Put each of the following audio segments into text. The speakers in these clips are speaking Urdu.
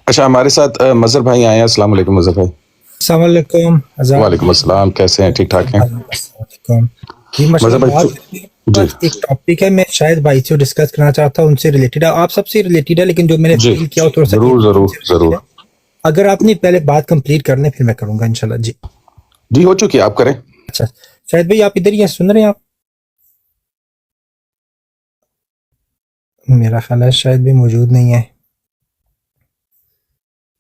اچھا ہمارے ساتھ مظہر بھائی آئے ہیں. السلام علیکم مظہر بھائی. السلام علیکم. وعلیکم السلام. کیسے ہیں؟ ٹھیک ٹھاک ہیں؟ جی مظہر ماشاءاللہ. بھائی جی ایک ٹاپک ہے میں شاید بھائی سے ڈسکس کرنا چاہتا ہوں, ان سے ریلیٹڈ ہے, آپ سب سے ریلیٹڈ ہے, لیکن جو میں نے جی فیل کیا وہ تھوڑا سا ضرور ضرور سے ضرور. related ہے. اگر آپ نے پہلے بات کمپلیٹ کر لیں پھر میں کروں گا انشاءاللہ. جی جی ہو چکی ہے, آپ کریں. اچھا شاید بھائی آپ ادھر ہی ہیں, سن رہے ہیں آپ؟ میرا خیال ہے شاید بھی موجود نہیں ہے.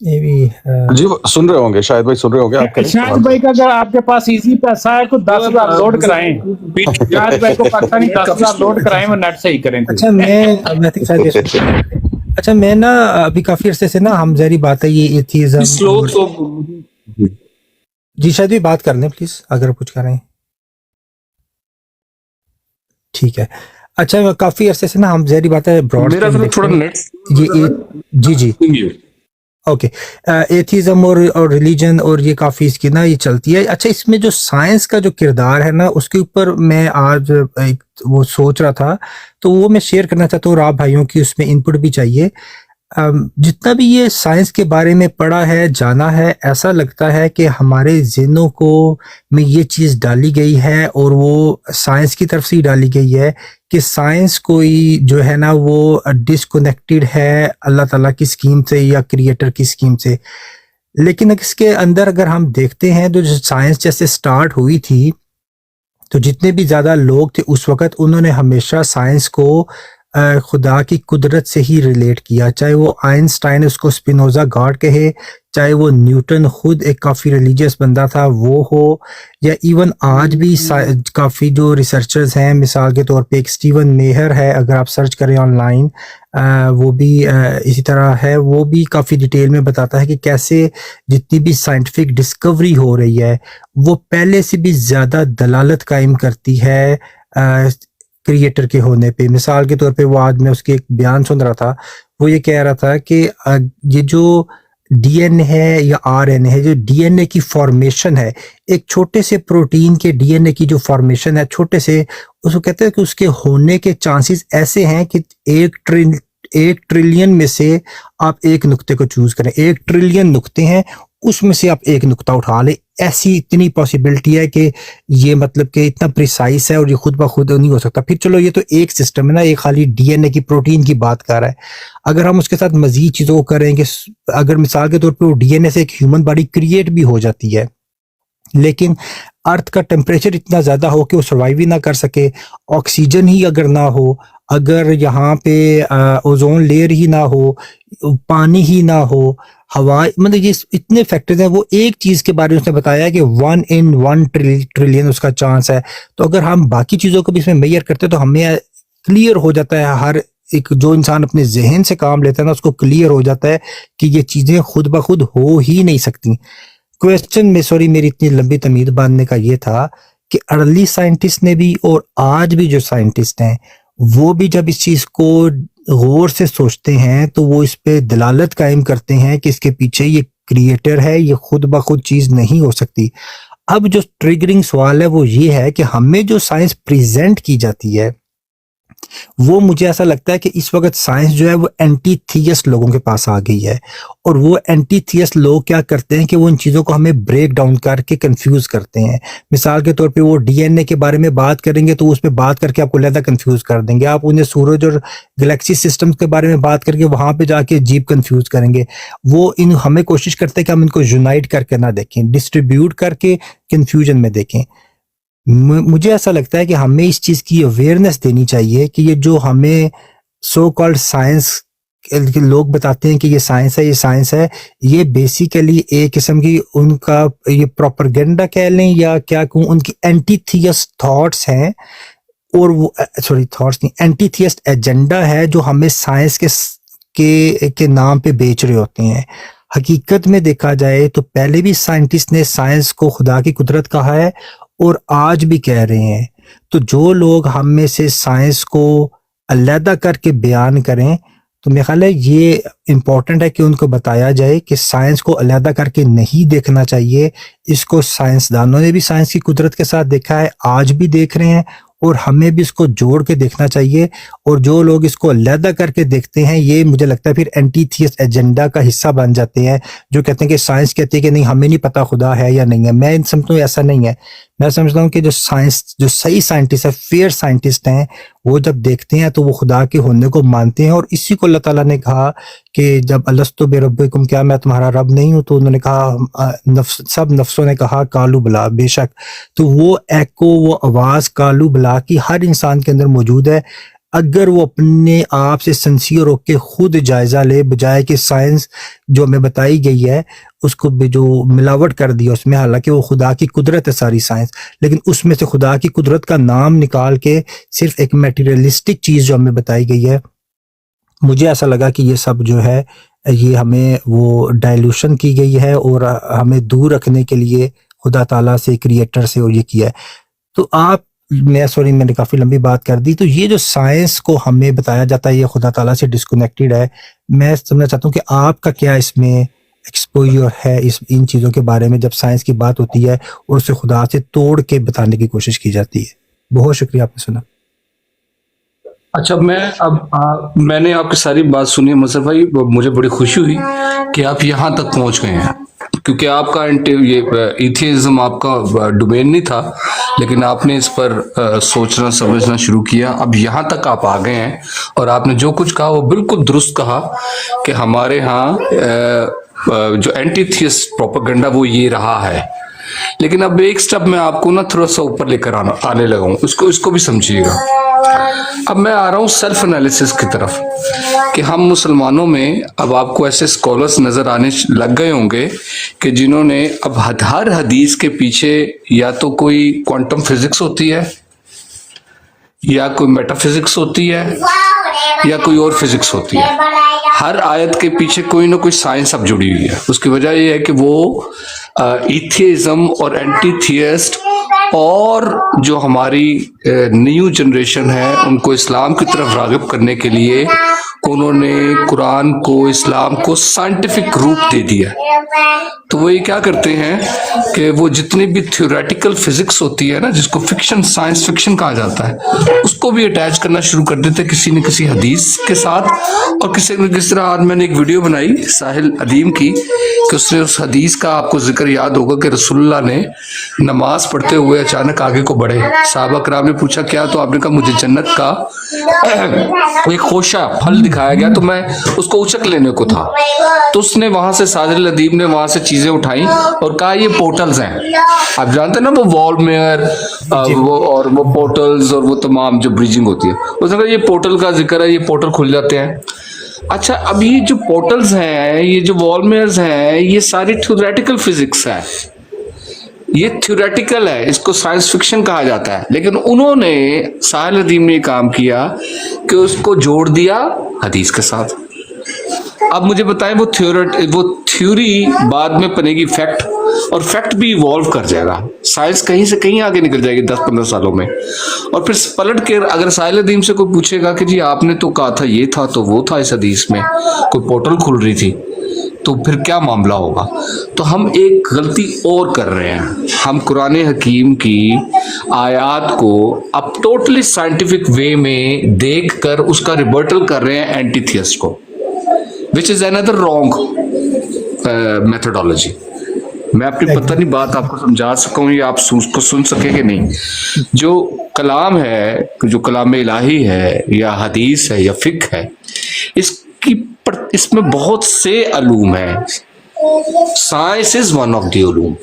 یہ بھی جی وہ سن رہے ہوں گے, شاید بھائی سن رہے ہوں گے. آپ کریں شاہد بھائی کا اگر آپ کے پاس ایزی پیسہ ہے تو 10,000 لوڈ کرائیں. شاہد بھائی کو پاکستانی 10,000 لوڈ کرائیں, وہ نیٹ صحیح کریں. اچھا میں تھنک شاید اچھا میں نا ابھی کافی عرصے سے نا, ہم ظاہری بات ہے یہ ایتھیزم. جی شاید بھی بات کر لیں پلیز اگر کچھ کریں. ٹھیک ہے. اچھا کافی عرصے سے نا ہم ظاہری بات ہے براڈ جی جی اوکے ایتھیزم اور ریلیجن اور یہ کافی اس کی نا یہ چلتی ہے. اچھا اس میں جو سائنس کا جو کردار ہے نا اس کے اوپر میں آج وہ سوچ رہا تھا, تو وہ میں شیئر کرنا چاہتا ہوں, اور آپ بھائیوں کی اس میں انپٹ بھی چاہیے. جتنا بھی یہ سائنس کے بارے میں پڑھا ہے جانا ہے, ایسا لگتا ہے کہ ہمارے ذہنوں کو میں یہ چیز ڈالی گئی ہے, اور وہ سائنس کی طرف سے ہی ڈالی گئی ہے کہ سائنس کوئی جو ہے نا وہ ڈسکنیکٹڈ ہے اللہ تعالیٰ کی اسکیم سے یا کریٹر کی اسکیم سے. لیکن اس کے اندر اگر ہم دیکھتے ہیں تو جو سائنس جیسے سٹارٹ ہوئی تھی تو جتنے بھی زیادہ لوگ تھے اس وقت انہوں نے ہمیشہ سائنس کو خدا کی قدرت سے ہی ریلیٹ کیا, چاہے وہ آئنسٹائن اس کو اسپینوزا گاڈ کہے, چاہے وہ نیوٹن خود ایک کافی ریلیجیس بندہ تھا وہ ہو, یا ایون آج بھی کافی جو ریسرچرز ہیں, مثال کے طور پہ ایک اسٹیون میہر ہے, اگر آپ سرچ کریں آن لائن وہ بھی اسی طرح ہے, وہ بھی کافی ڈیٹیل میں بتاتا ہے کہ کیسے جتنی بھی سائنٹیفک ڈسکوری ہو رہی ہے وہ پہلے سے بھی زیادہ دلالت قائم کرتی ہے کریٹر کے ہونے پہ. مثال کے طور پہ وہ آج میں اس کے ایک بیان سن رہا تھا, وہ یہ کہہ رہا تھا کہ یہ جو ڈی این ہے یا آر این ہے, جو ڈی این اے کی فارمیشن ہے, ایک چھوٹے سے پروٹین کے ڈی این اے کی جو فارمیشن ہے چھوٹے سے, اس کو کہتے ہیں کہ اس کے ہونے کے چانسز ایسے ہیں کہ 1 ٹریلین میں سے آپ ایک نقطے کو چوز کریں, 1 ٹریلین نقطے ہیں اس میں سے آپ ایک نقطہ اٹھا لیں, ایسی اتنی پاسبلٹی ہے کہ یہ مطلب کہ اتنا پریسائز ہے اور یہ خود بخود نہیں ہو سکتا. پھر چلو یہ تو ایک سسٹم ہے نا, ایک خالی ڈی این اے کی پروٹین کی بات کر رہا ہے. اگر ہم اس کے ساتھ مزید چیزوں کو کریں کہ اگر مثال کے طور پہ وہ ڈی این اے سے ایک ہیومن باڈی کریٹ بھی ہو جاتی ہے, لیکن ارتھ کا ٹیمپریچر اتنا زیادہ ہو کہ وہ سروائیو ہی نہ کر سکے, آکسیجن ہی اگر نہ ہو, اگر یہاں پہ اوزون لیئر ہی نہ ہو, پانی ہی نہ ہو, ہوا, مطلب یہ اتنے فیکٹرز ہیں. وہ ایک چیز کے بارے میں اس نے بتایا کہ 1 in 1 ٹریلین اس کا چانس ہے. تو اگر ہم باقی چیزوں کو بھی اس میں میئر کرتے تو ہمیں کلیئر ہو جاتا ہے, ہر ایک جو انسان اپنے ذہن سے کام لیتا ہے نا اس کو کلیئر ہو جاتا ہے کہ یہ چیزیں خود بخود ہو ہی نہیں سکتی. کویسچن میں سوری میری اتنی لمبی تمہید باندھنے کا یہ تھا کہ ارلی سائنٹسٹ نے بھی اور آج بھی جو سائنٹسٹ ہیں وہ بھی جب اس چیز کو غور سے سوچتے ہیں تو وہ اس پہ دلالت قائم کرتے ہیں کہ اس کے پیچھے یہ کریٹر ہے, یہ خود بخود چیز نہیں ہو سکتی. اب جو ٹریگرنگ سوال ہے وہ یہ ہے کہ ہمیں جو سائنس پریزنٹ کی جاتی ہے وہ مجھے ایسا لگتا ہے کہ اس وقت سائنس جو ہے وہ اینٹی تھیسٹ لوگوں کے پاس آ گئی ہے, اور وہ اینٹی تھیسٹ لوگ کیا کرتے ہیں کہ وہ ان چیزوں کو ہمیں بریک ڈاؤن کر کے کنفیوز کرتے ہیں. مثال کے طور پہ وہ ڈی این اے کے بارے میں بات کریں گے تو اس پہ بات کر کے آپ کو علیحدہ کنفیوز کر دیں گے, آپ انہیں سورج اور گلیکسی سسٹم کے بارے میں بات کر کے وہاں پہ جا کے عجیب کنفیوز کریں گے. وہ ہمیں کوشش کرتے ہیں کہ ہم ان کو یونائٹ کر کے نہ دیکھیں, ڈسٹریبیوٹ کر کے کنفیوژن میں دیکھیں. مجھے ایسا لگتا ہے کہ ہمیں اس چیز کی اویئرنیس دینی چاہیے کہ یہ جو ہمیں سو کالڈ سائنس لوگ بتاتے ہیں کہ یہ سائنس ہے, یہ سائنس ہے, یہ بیسیکلی ایک قسم کی ان کا یہ پروپیگنڈا کہہ لیں یا کیا کہوں, ان کی اینٹی تھیسٹ تھاٹس ہیں, اور وہ تھاٹس نہیں, اینٹی تھیسٹ ایجنڈا ہے جو ہمیں سائنس کے نام پہ بیچ رہے ہوتے ہیں. حقیقت میں دیکھا جائے تو پہلے بھی سائنٹسٹ نے سائنس کو خدا کی قدرت کہا ہے اور آج بھی کہہ رہے ہیں. تو جو لوگ ہم میں سے سائنس کو علیحدہ کر کے بیان کریں تو میرا خیال ہے یہ امپورٹنٹ ہے کہ ان کو بتایا جائے کہ سائنس کو علیحدہ کر کے نہیں دیکھنا چاہیے. اس کو سائنسدانوں نے بھی سائنس کی قدرت کے ساتھ دیکھا ہے, آج بھی دیکھ رہے ہیں, اور ہمیں بھی اس کو جوڑ کے دیکھنا چاہیے. اور جو لوگ اس کو علیحدہ کر کے دیکھتے ہیں یہ مجھے لگتا ہے پھر اینٹی تھیسٹ ایجنڈا کا حصہ بن جاتے ہیں, جو کہتے ہیں کہ سائنس کہتی ہے کہ نہیں ہمیں نہیں پتا خدا ہے یا نہیں ہے. میں سمجھتا ہوں ایسا نہیں ہے. میں سمجھتا ہوں کہ جو صحیح سائنٹسٹ ہے, فیئر سائنٹسٹ ہیں, وہ جب دیکھتے ہیں تو وہ خدا کے ہونے کو مانتے ہیں. اور اسی کو اللہ تعالیٰ نے کہا کہ جب الستُ بربکم, کیا میں تمہارا رب نہیں ہوں, تو انہوں نے کہا سب نفسوں نے کہا کالو بلا, بے شک. تو وہ ایکو, وہ آواز کالو بلا کی ہر انسان کے اندر موجود ہے. اگر وہ اپنے آپ سے سنسیئر ہو کے خود جائزہ لے, بجائے کہ سائنس جو ہمیں بتائی گئی ہے اس کو بھی جو ملاوٹ کر دیا اس میں, حالانکہ وہ خدا کی قدرت ہے ساری سائنس, لیکن اس میں سے خدا کی قدرت کا نام نکال کے صرف ایک میٹیریلسٹک چیز جو ہمیں بتائی گئی ہے. مجھے ایسا لگا کہ یہ سب جو ہے یہ ہمیں وہ ڈائلوشن کی گئی ہے اور ہمیں دور رکھنے کے لیے خدا تعالیٰ سے, کریٹر سے, اور یہ کیا ہے. تو میں نے کافی لمبی بات کر دی. تو یہ جو سائنس کو ہمیں بتایا جاتا ہے یہ خدا تعالیٰ سے ڈسکنیکٹڈ ہے. میں سمجھنا چاہتا ہوں کہ آپ کا کیا اس میں ایکسپوجر ہے ان چیزوں کے بارے میں, جب سائنس کی بات ہوتی ہے اور اسے خدا سے توڑ کے بتانے کی کوشش کی جاتی ہے. بہت شکریہ آپ نے سنا. اچھا, میں نے آپ کی ساری بات سنی ہے مظہر بھائی, مجھے بڑی خوشی ہوئی کہ آپ یہاں تک پہنچ گئے ہیں, کیونکہ آپ کا یہ ایتھیزم آپ کا ڈومین نہیں تھا, لیکن آپ نے اس پر سوچنا سمجھنا شروع کیا. اب یہاں تک آپ آ گئے ہیں اور آپ نے جو کچھ کہا وہ بالکل درست کہا کہ ہمارے ہاں جو اینٹی تھیسٹ پروپیگنڈا وہ یہ رہا ہے. لیکن اب ایک سٹیپ میں آپ کو نا تھوڑا سا اوپر لے کر آنے لگا ہوں, اس کو بھی سمجھیے گا. اب میں آ رہا ہوں سیلف انالیسس کی طرف کہ ہم مسلمانوں میں اب آپ کو ایسے اسکالرس نظر آنے لگ گئے ہوں گے کہ جنہوں نے اب ہر حدیث کے پیچھے یا تو کوئی کوانٹم فزکس ہوتی ہے, یا کوئی میٹا فزکس ہوتی ہے, یا کوئی اور فزکس ہوتی ہے. ہر آیت کے پیچھے کوئی نہ کوئی سائنس اب جڑی ہوئی ہے. اس کی وجہ یہ ہے کہ وہ ایتھیزم اور اینٹی تھیسٹ اور جو ہماری نیو جنریشن ہے ان کو اسلام کی طرف راغب کرنے کے لیے انہوں نے قرآن کو, اسلام کو سائنٹیفک روپ دے دیا. تو وہ یہ کیا کرتے ہیں کہ وہ جتنی بھی تھیوریٹیکل فزکس ہوتی ہے نا, جس کو فکشن, سائنس فکشن کہا جاتا ہے, اس کو بھی اٹیچ کرنا شروع کر دیتے کسی نہ کسی حدیث کے ساتھ. اور کس طرح آج میں نے ایک ویڈیو بنائی ساحل ادیم کی کہ اس نے اس حدیث کا آپ کو ذکر یاد ہوگا کہ رسول اللہ نے نماز پڑھتے ہوئے اچانک آگے کو بڑھے. صحابہ کرام نے پوچھا کیا, تو آپ نے کہا مجھے جنت کا ایک خوشہ پھل دکھایا گیا تو میں اس کو اچک لینے کو تھا. تو اس نے وہاں سے ساحل ادیم نے وہاں سے چیزیں اٹھائیں اور کہا یہ پورٹلز ہیں. آپ جانتے ہیں نا وہ وال میئر اور وہ پورٹلز اور وہ تمام جو بریجنگ ہوتی ہے, اس نے کہا یہ پورٹل کا ذکر ہے, یہ پورٹل کھل جاتے ہیں. اچھا, اب یہ جو پورٹلز ہیں, یہ جو وال میئرز ہیں, یہ ساری تھیوریٹیکل فزکس ہے, یہ تھیوریٹیکل ہے, اس کو سائنس فکشن کہا جاتا ہے. لیکن انہوں نے ساحل ادیم نے کام کیا کہ اس کو جوڑ دیا حدیث کے ساتھ. اب مجھے بتائیں وہ تھیوری بعد میں بنے گی فیکٹ, اور فیکٹ بھی ایوالو کر جائے گا. سائنس کہیں سے کہیں آگے نکل جائے گی 10-15 سالوں میں. اور پھر پلٹ کے اگر ساحل ادیم سے کوئی پوچھے گا کہ جی آپ نے تو کہا تھا یہ تھا تو وہ تھا, اس حدیث میں کوئی پورٹل کھل رہی تھی, تو پھر کیا معاملہ ہوگا. تو ہم ایک غلطی اور کر رہے ہیں, ہم قرآن حکیم کی آیات کو اب ٹوٹلی سائنٹیفک وے میں دیکھ کر اس کا ریبرٹل کر رہے ہیں اینٹی تھیسٹ کو, which is another wrong methodology. میں اپنی پتہ نہیں بات آپ کو سمجھا سکوں یا آپ اس کو سن سکیں کہ نہیں. جو کلام ہے, جو کلام الہی ہے یا حدیث ہے یا فقہ ہے, اس میں بہت سے علوم ہیں. Science is one of the علوم.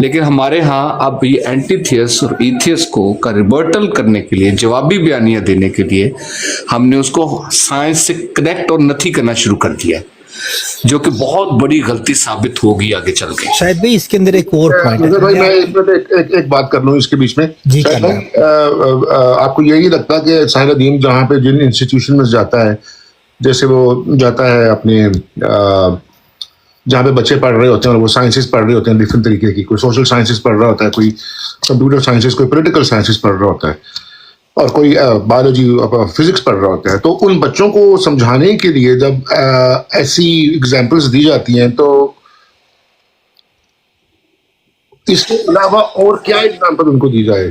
لیکن ہمارے ہاں اب یہ اینٹی تھیس اور ایتھیس کو کا ریبرٹل کرنے کے لیے, جوابی بیانیہ دینے کے لیے ہم نے اس کو سائنس سے کنیکٹ اور نتھی کرنا شروع کر دیا, جو کہ بہت بڑی غلطی ثابت ہوگی آگے چل کے. شاید بھی اس کے اندر ایک اور پوائنٹ ہے. بھائی میں ایک بات کر لوں اس کے بیچ میں. جی, آپ کو یہی لگتا کہ ساحل ادیم جہاں پہ جن انسٹیٹیوشن میں جاتا ہے, جیسے وہ جاتا ہے اپنے جہاں پہ بچے پڑھ رہے ہوتے ہیں اور وہ سائنسز پڑھ رہے ہوتے ہیں ڈفرینٹ طریقے کی, کوئی سوشل سائنسز پڑھ رہا ہوتا ہے, کوئی کمپیوٹر سائنسز, کوئی پولیٹیکل سائنسز پڑھ رہا ہوتا ہے, اور کوئی بایولوجی فزکس پڑھ رہا ہوتا ہے, تو ان بچوں کو سمجھانے کے لیے جب ایسی ایگزامپلس دی جاتی ہیں تو اس کے علاوہ اور کیا ایگزامپل ان کو دی جائے؟